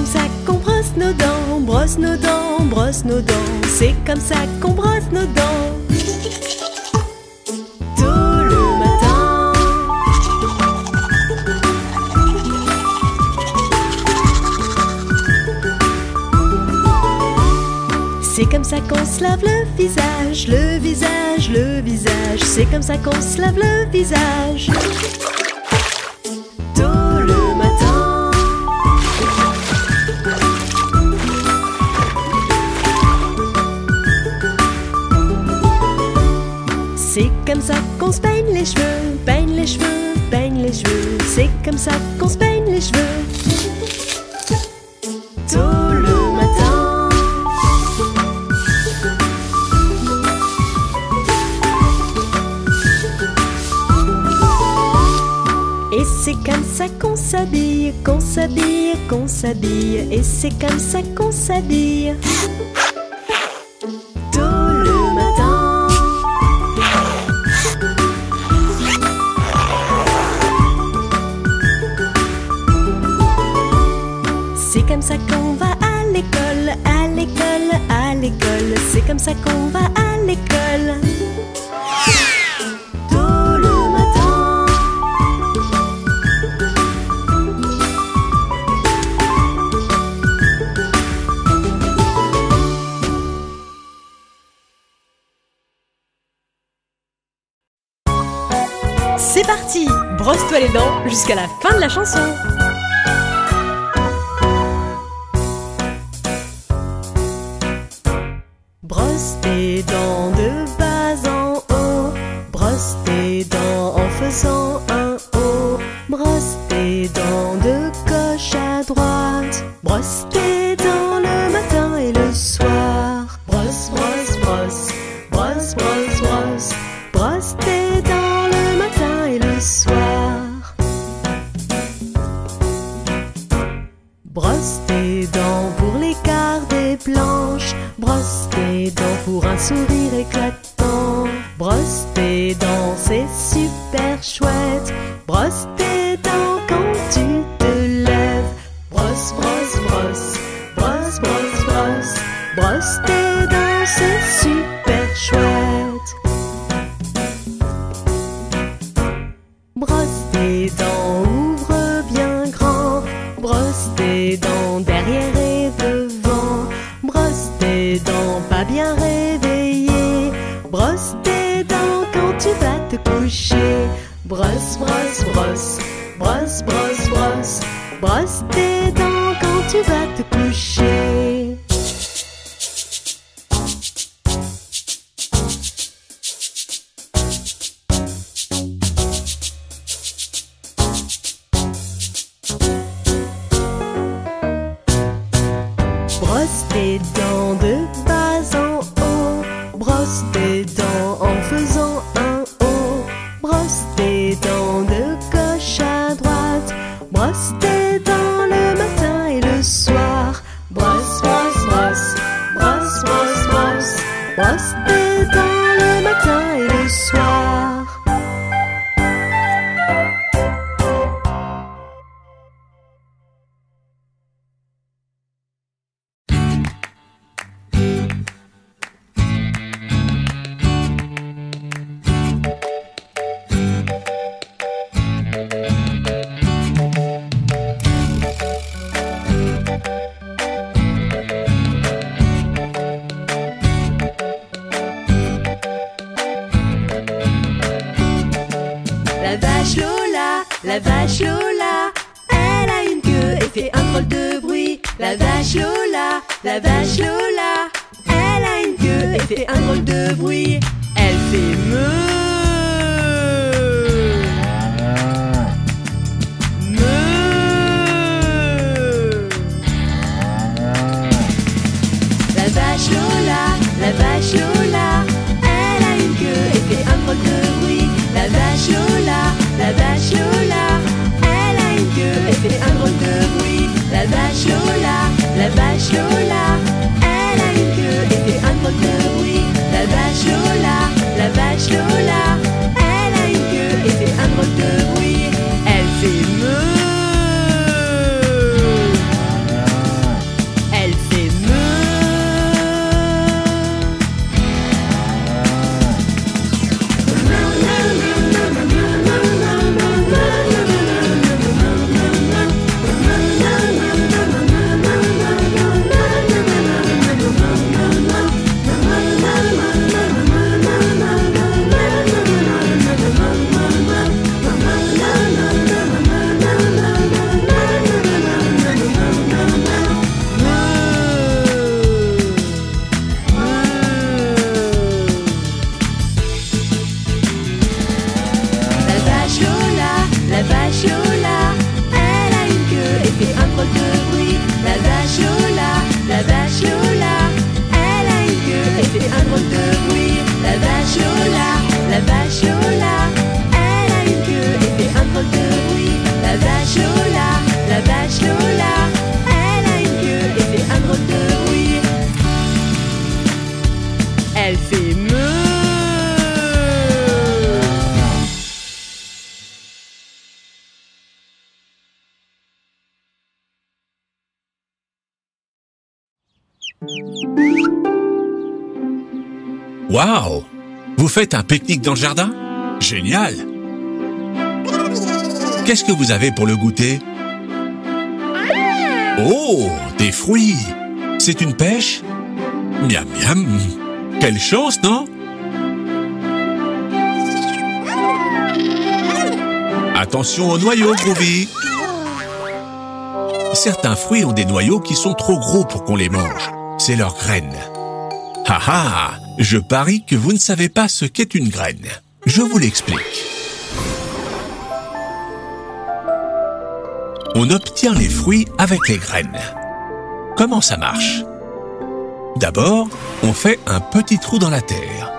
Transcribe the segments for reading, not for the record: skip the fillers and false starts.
comme ça qu'on brosse nos dents, brosse nos dents, brosse nos dents. C'est comme ça qu'on brosse nos dents. Tôt le matin. C'est comme ça qu'on se lave le visage, le visage, le visage. C'est comme ça qu'on se lave le visage. Tôt le matin. C'est comme ça qu'on se peigne les cheveux, peigne les cheveux, peigne les cheveux. C'est comme ça qu'on se peigne les cheveux. Tôt le matin. Et c'est comme ça qu'on s'habille, qu'on s'habille, qu'on s'habille. Et c'est comme ça qu'on s'habille. Tôt le matin. C'est comme ça qu'on va à l'école, à l'école, à l'école. C'est comme ça qu'on va à l'école. Tôt le matin. C'est parti! Brosse-toi les dents jusqu'à la fin de la chanson. Brosse tes dents de bas en haut, brosse tes dents en faisant un O. Brosse tes dents de gauche à droite, brosse tes dents le matin et le soir. Brosse, brosse, brosse, brosse, brosse, brosse, brosse tes dents le matin et le soir. Brosse tes dents pour les garder blanches, brosse tes dents pour un sourire éclatant. Brosse tes dents, c'est super chouette. Brosse tes dents quand tu te lèves. Brosse, brosse, brosse, brosse, brosse, brosse, brosse tes dents, c'est super chouette. Brosse tes dents, ouvre bien grand. Brosse tes dents derrière et devant. Brosse tes dents pas bien réveillées. Brosse tes dents quand tu vas te coucher. Brosse, brosse, brosse, brosse, brosse, brosse, brosse tes dents quand tu vas te coucher. Brosse tes dents de bas en haut, brosse tes dents en faisant un O. Brosse tes dents de gauche à droite, brosse tes dents le matin et le soir. Brosse, brosse, brosse, brosse, brosse, brosse, brosse tes dents le matin et le soir. La vache Lola, elle a une queue et fait un drôle de bruit. La vache Lola, elle a une queue et fait un drôle de bruit. Elle fait meuh, meuh. La vache Lola, elle a une queue et fait un drôle de bruit. La vache Lola, elle a une queue et fait un drôle de bruit. La vache Lola, elle a une queue et fait un drôle de bruit. La vache Lola, elle fait meuh. Waouh! Vous faites un pique-nique dans le jardin? Génial! Qu'est-ce que vous avez pour le goûter? Oh, des fruits! C'est une pêche? Miam miam! Quelle chance, non? Attention aux noyaux, Groovy! Certains fruits ont des noyaux qui sont trop gros pour qu'on les mange. C'est leurs graines. Ah ah! Je parie que vous ne savez pas ce qu'est une graine. Je vous l'explique. On obtient les fruits avec les graines. Comment ça marche? D'abord, on fait un petit trou dans la terre.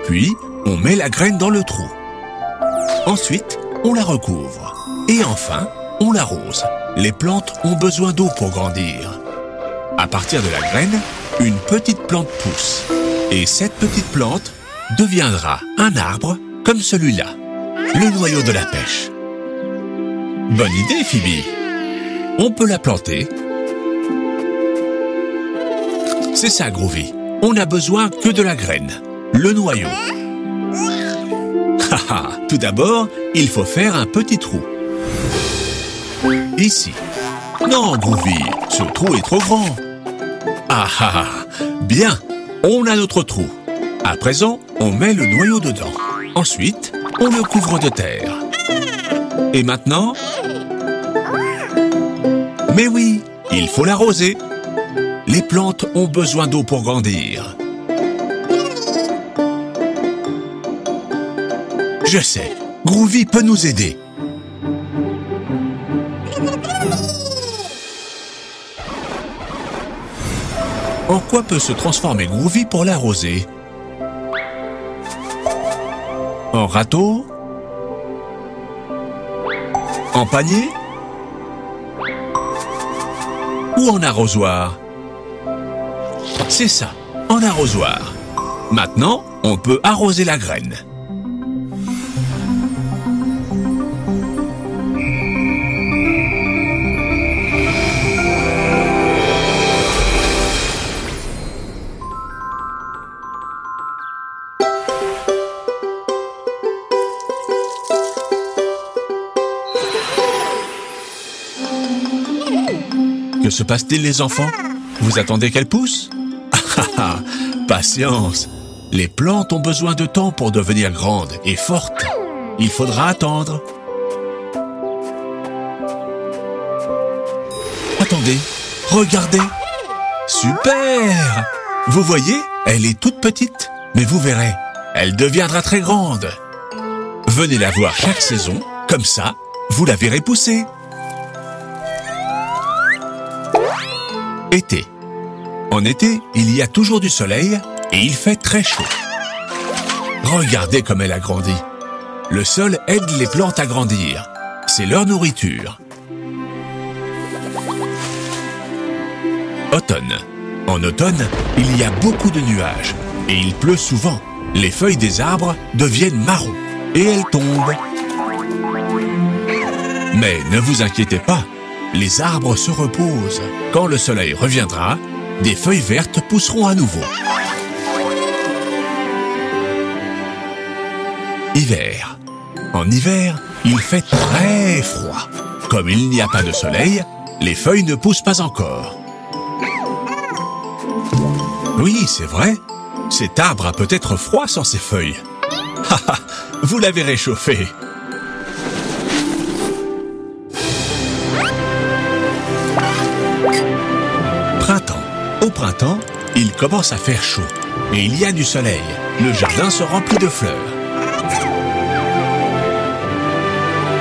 Puis, on met la graine dans le trou. Ensuite, on la recouvre. Et enfin, on l'arrose. Les plantes ont besoin d'eau pour grandir. À partir de la graine, une petite plante pousse. Et cette petite plante deviendra un arbre comme celui-là, le noyau de la pêche. Bonne idée, Phoebe. On peut la planter. C'est ça, Groovy. On n'a besoin que de la graine, le noyau. Haha, tout d'abord, il faut faire un petit trou. Ici. Non, Groovy, ce trou est trop grand. Ah ah, bien, on a notre trou. À présent, on met le noyau dedans. Ensuite, on le couvre de terre. Et maintenant? Mais oui, il faut l'arroser. Les plantes ont besoin d'eau pour grandir. Je sais, Groovy peut nous aider. En quoi peut se transformer Groovy pour l'arroser? En râteau? En panier? Ou en arrosoir? C'est ça, en arrosoir. Maintenant, on peut arroser la graine. Que se passe-t-il, les enfants? Vous attendez qu'elle pousse? Ah, patience! Les plantes ont besoin de temps pour devenir grandes et fortes. Il faudra attendre. Attendez, regardez! Super! Vous voyez, elle est toute petite, mais vous verrez, elle deviendra très grande. Venez la voir chaque saison, comme ça, vous la verrez pousser. Été. En été, il y a toujours du soleil et il fait très chaud. Regardez comme elle a grandi. Le sol aide les plantes à grandir. C'est leur nourriture. Automne. En automne, il y a beaucoup de nuages et il pleut souvent. Les feuilles des arbres deviennent marron et elles tombent. Mais ne vous inquiétez pas. Les arbres se reposent. Quand le soleil reviendra, des feuilles vertes pousseront à nouveau. Hiver. En hiver, il fait très froid. Comme il n'y a pas de soleil, les feuilles ne poussent pas encore. Oui, c'est vrai. Cet arbre a peut-être froid sans ses feuilles. Haha, vous l'avez réchauffé. Printemps. Au printemps, il commence à faire chaud et il y a du soleil. Le jardin se remplit de fleurs.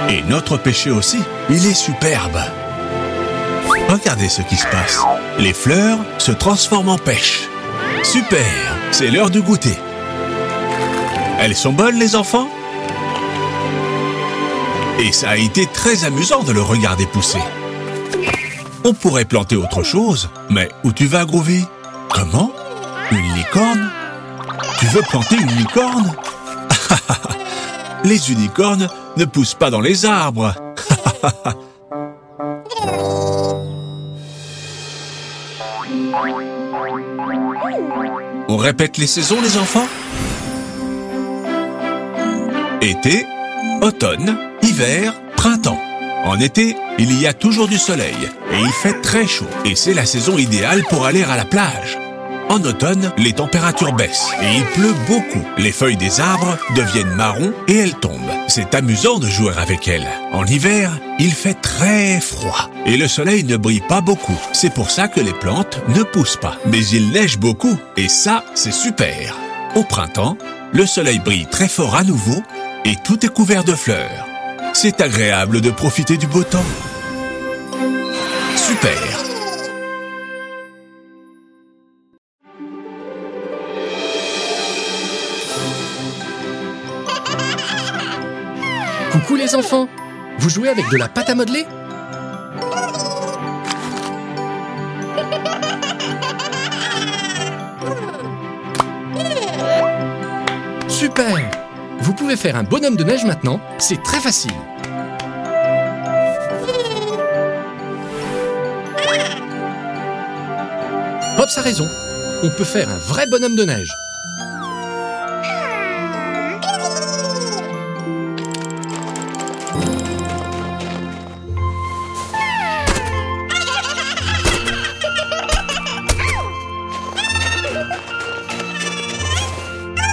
Et notre pêcher aussi, il est superbe. Regardez ce qui se passe. Les fleurs se transforment en pêche. Super, c'est l'heure du goûter. Elles sont bonnes, les enfants? Et ça a été très amusant de le regarder pousser. On pourrait planter autre chose, mais où tu vas, Groovy? Comment? Une licorne? Tu veux planter une licorne? Les unicornes ne poussent pas dans les arbres. On répète les saisons, les enfants? Été, automne, hiver, printemps. En été, il y a toujours du soleil et il fait très chaud. Et c'est la saison idéale pour aller à la plage. En automne, les températures baissent et il pleut beaucoup. Les feuilles des arbres deviennent marron et elles tombent. C'est amusant de jouer avec elles. En hiver, il fait très froid et le soleil ne brille pas beaucoup. C'est pour ça que les plantes ne poussent pas. Mais il neige beaucoup et ça, c'est super. Au printemps, le soleil brille très fort à nouveau et tout est couvert de fleurs. C'est agréable de profiter du beau temps. Super! Coucou les enfants! Vous jouez avec de la pâte à modeler? Super! Vous pouvez faire un bonhomme de neige maintenant, c'est très facile. Pops a raison, on peut faire un vrai bonhomme de neige.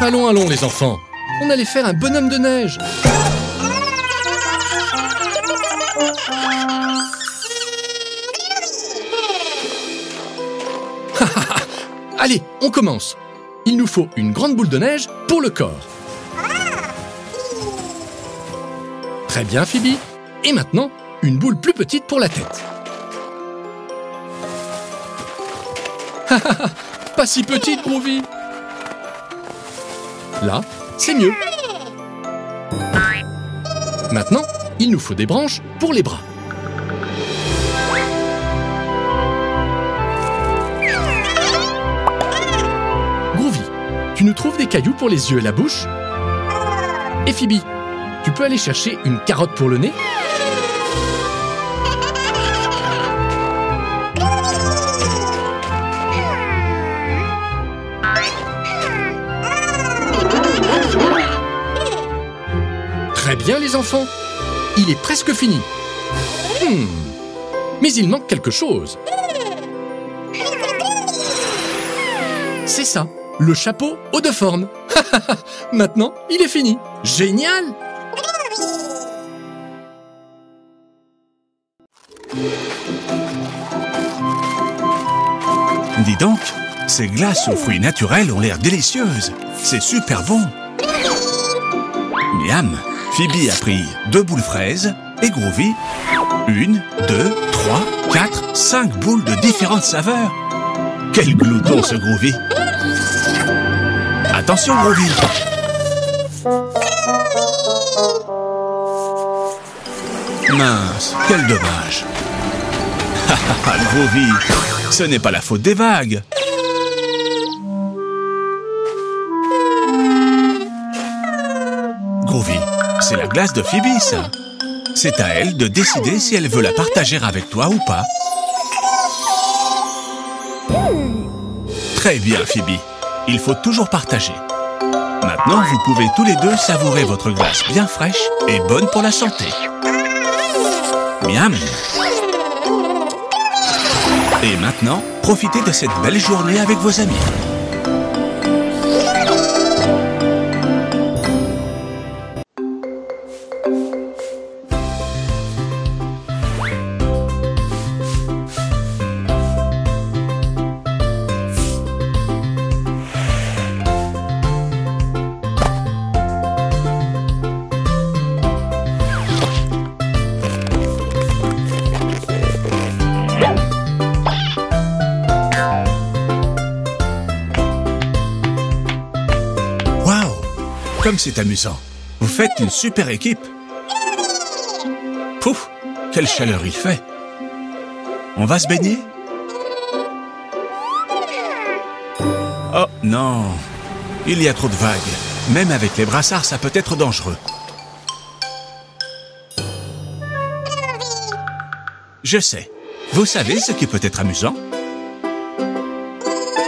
Allons, allons les enfants, on allait faire un bonhomme de neige. Allez, on commence. Il nous faut une grande boule de neige pour le corps. Très bien, Phoebe. Et maintenant, une boule plus petite pour la tête. Pas si petite, Groovy. Là, c'est mieux. Maintenant, il nous faut des branches pour les bras. Groovy, tu nous trouves des cailloux pour les yeux et la bouche? Et Phoebe, tu peux aller chercher une carotte pour le nez? Très bien les enfants, il est presque fini. Mais il manque quelque chose. C'est ça, le chapeau aux deux formes. Maintenant, il est fini. Génial! Dis donc, ces glaces aux fruits naturels ont l'air délicieuses. C'est super bon. Miam! Phoebe a pris 2 boules fraises et Groovy 1, 2, 3, 4, 5 boules de différentes saveurs. Quel glouton ce Groovy! Attention Groovy! Mince, quel dommage! Groovy, ce n'est pas la faute des vagues. Groovy, c'est la glace de Phoebe, ça. C'est à elle de décider si elle veut la partager avec toi ou pas. Très bien, Phoebe. Il faut toujours partager. Maintenant, vous pouvez tous les deux savourer votre glace bien fraîche et bonne pour la santé. Miam! Et maintenant, profitez de cette belle journée avec vos amis. Comme c'est amusant. Vous faites une super équipe. Pouf, quelle chaleur il fait. On va se baigner? Oh Non, il y a trop de vagues. Même avec les brassards, ça peut être dangereux. Je sais. Vous savez ce qui peut être amusant?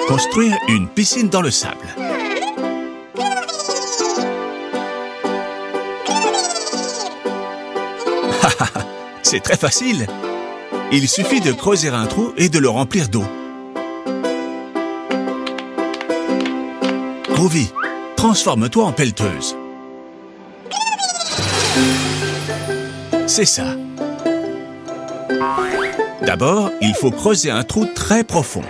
Construire une piscine dans le sable. C'est très facile. Il suffit de creuser un trou et de le remplir d'eau. Groovy, transforme-toi en pelleteuse. C'est ça. D'abord, il faut creuser un trou très profond.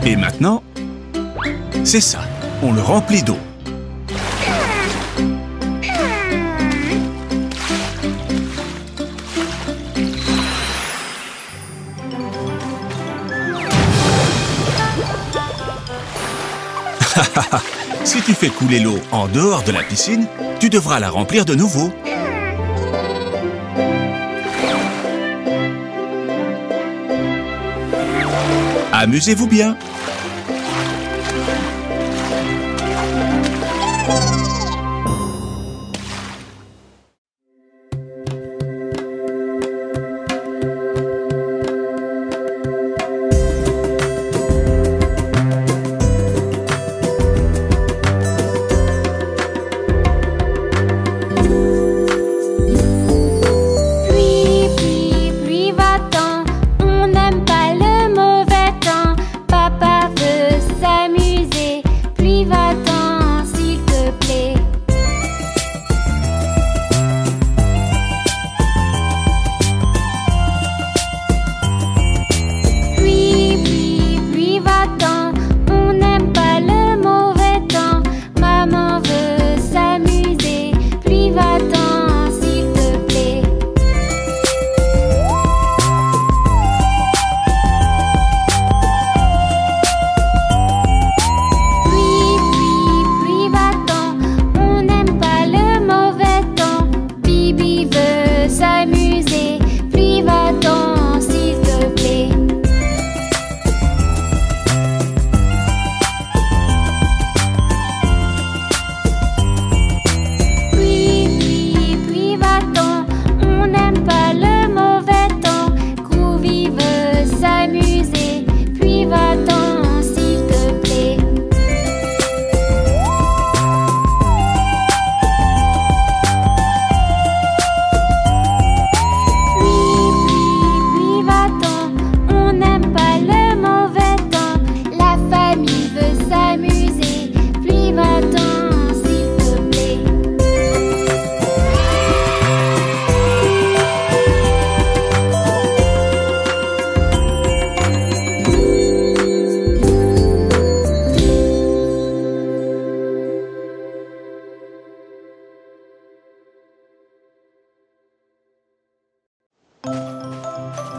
Et maintenant, c'est ça, on le remplit d'eau. Si tu fais couler l'eau en dehors de la piscine, tu devras la remplir de nouveau. Amusez-vous bien.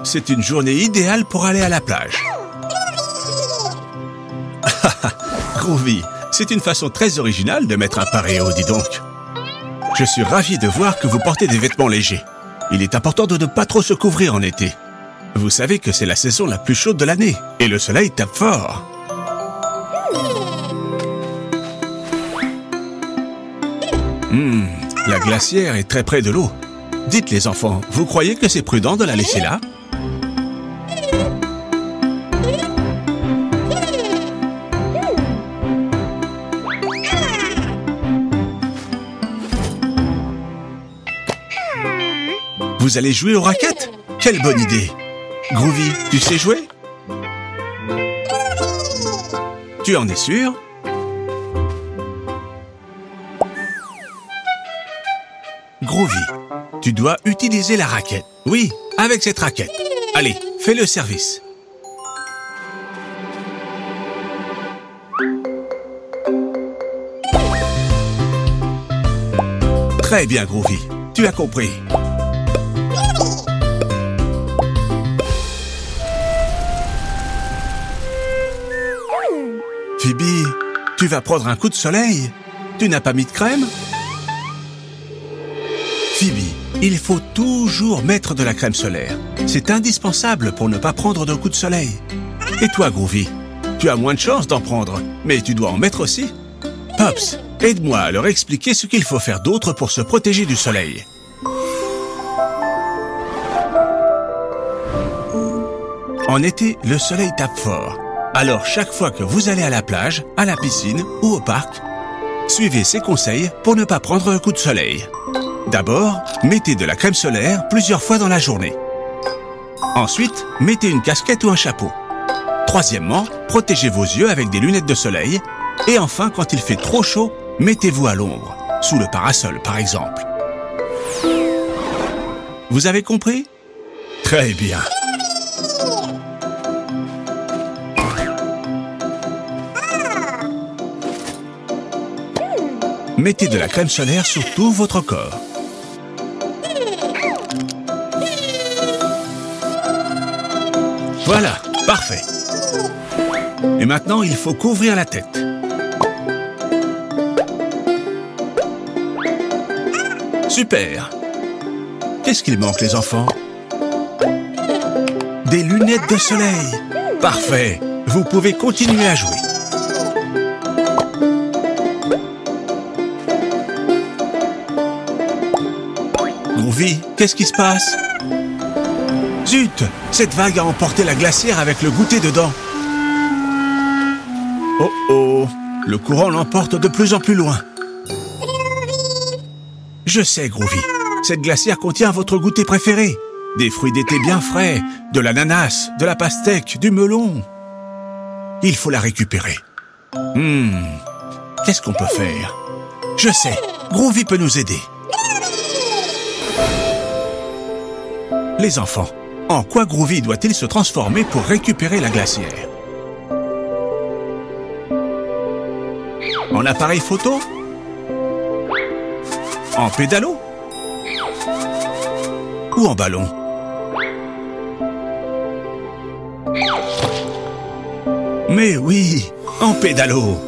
C'est une journée idéale pour aller à la plage. Groovy, c'est une façon très originale de mettre un paréo, dis donc. Je suis ravi de voir que vous portez des vêtements légers. Il est important de ne pas trop se couvrir en été. Vous savez que c'est la saison la plus chaude de l'année et le soleil tape fort. La glacière est très près de l'eau. Dites les enfants, vous croyez que c'est prudent de la laisser là? Vous allez jouer aux raquettes? Quelle bonne idée! Groovy, tu sais jouer? Tu en es sûr? Groovy, tu dois utiliser la raquette. Oui, avec cette raquette. Allez, fais le service. Très bien, Groovy. Tu as compris. vas prendre un coup de soleil? Tu n'as pas mis de crème? Phoebe, il faut toujours mettre de la crème solaire. C'est indispensable pour ne pas prendre de coup de soleil. Et toi, Groovy, tu as moins de chance d'en prendre, mais tu dois en mettre aussi. Pops, aide-moi à leur expliquer ce qu'il faut faire d'autre pour se protéger du soleil. En été, le soleil tape fort. Alors, chaque fois que vous allez à la plage, à la piscine ou au parc, suivez ces conseils pour ne pas prendre un coup de soleil. D'abord, mettez de la crème solaire plusieurs fois dans la journée. Ensuite, mettez une casquette ou un chapeau. Troisièmement, protégez vos yeux avec des lunettes de soleil. Et enfin, quand il fait trop chaud, mettez-vous à l'ombre, sous le parasol par exemple. Vous avez compris? Très bien. Mettez de la crème solaire sur tout votre corps. Voilà, parfait. Et maintenant, il faut couvrir la tête. Super. Qu'est-ce qu'il manque, les enfants? Des lunettes de soleil. Parfait. Vous pouvez continuer à jouer. Groovy, qu'est-ce qui se passe? Zut! Cette vague a emporté la glacière avec le goûter dedans. Oh oh! Le courant l'emporte de plus en plus loin. Je sais, Groovy. Cette glacière contient votre goûter préféré. Des fruits d'été bien frais, de l'ananas, de la pastèque, du melon. Il faut la récupérer. Qu'est-ce qu'on peut faire? Je sais, Groovy peut nous aider. Les enfants, en quoi Groovy doit-il se transformer pour récupérer la glacière? En appareil photo? En pédalo? Ou en ballon? Mais oui, en pédalo!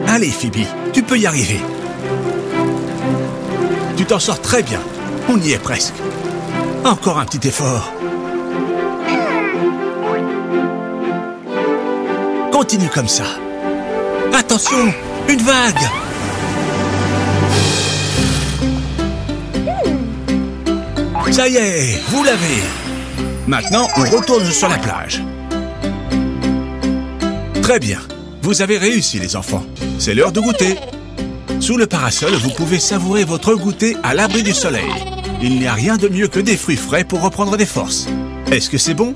Allez, Phoebe, tu peux y arriver. Tu t'en sors très bien. On y est presque. Encore un petit effort. Continue comme ça. Attention, une vague. Ça y est, vous l'avez. Maintenant, on retourne sur la plage. Très bien. Vous avez réussi, les enfants. C'est l'heure de goûter. Sous le parasol, vous pouvez savourer votre goûter à l'abri du soleil. Il n'y a rien de mieux que des fruits frais pour reprendre des forces. Est-ce que c'est bon?